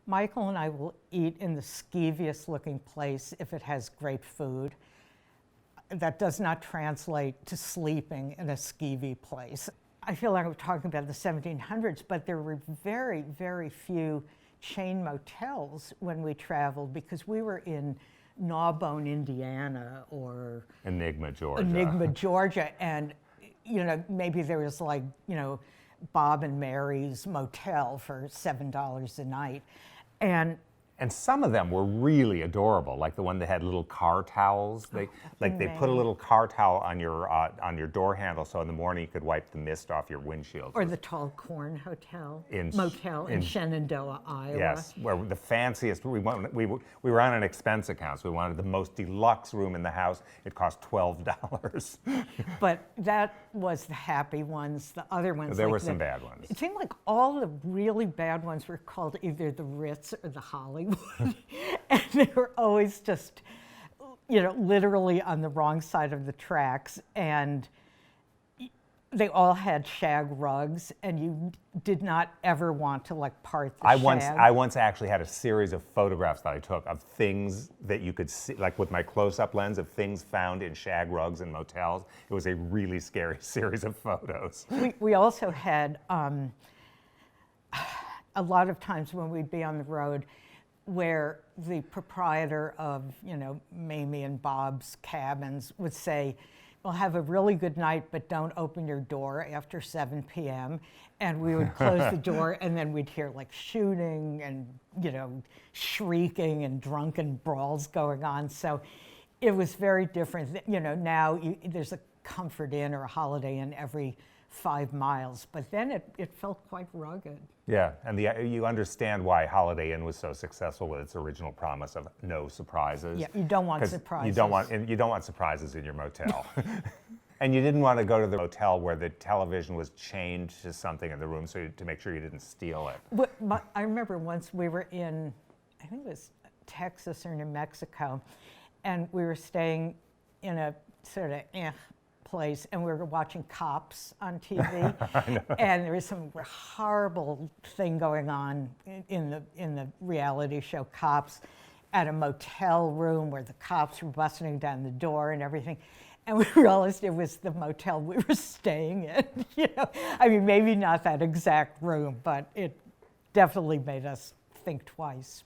Michael and I will eat in the skeeviest looking place if it has great food. That does not translate to sleeping in a skeevy place. I feel like we're talking about the 1700s, but there were very, very few chain motels when we traveled because we were in Gnawbone, Indiana, or Enigma, Georgia. And maybe there was Bob and Mary's motel for $7 a night. And some of them were really adorable, like the one that had little car towels. They put a little car towel on your door handle, so in the morning you could wipe the mist off your windshield. Or the Tall Corn Motel in Shenandoah, Iowa. Yes, where the fanciest. We were on an expense account, so we wanted the most deluxe room in the house. It cost $12. But that was the happy ones. The other ones, there were some bad ones. It seemed like all the really bad ones were called either the Ritz or the Hollywood. And they were always just, literally on the wrong side of the tracks. And they all had shag rugs, and you did not ever want to part the shag. I once actually had a series of photographs that I took of things that you could see, like with my close-up lens, of things found in shag rugs in motels. It was a really scary series of photos. We also had a lot of times when we'd be on the road, where the proprietor of, Mamie and Bob's cabins would say, well, have a really good night, but don't open your door after 7 p.m. And we would close the door, and then we'd hear shooting and, shrieking and drunken brawls going on. So it was very different. Now there's a Comfort Inn or a Holiday Inn every 5 miles, but then it felt quite rugged. Yeah, and you understand why Holiday Inn was so successful with its original promise of no surprises. Yeah, you don't want surprises. You don't want surprises in your motel. And you didn't want to go to the motel where the television was chained to something in the room to make sure you didn't steal it. I remember once we were in, I think it was Texas or New Mexico, and we were staying in a sort of place, and we were watching Cops on TV, and there was some horrible thing going on in the reality show Cops at a motel room where the cops were busting down the door and everything, and we realized it was the motel we were staying in. I mean, maybe not that exact room, but it definitely made us think twice.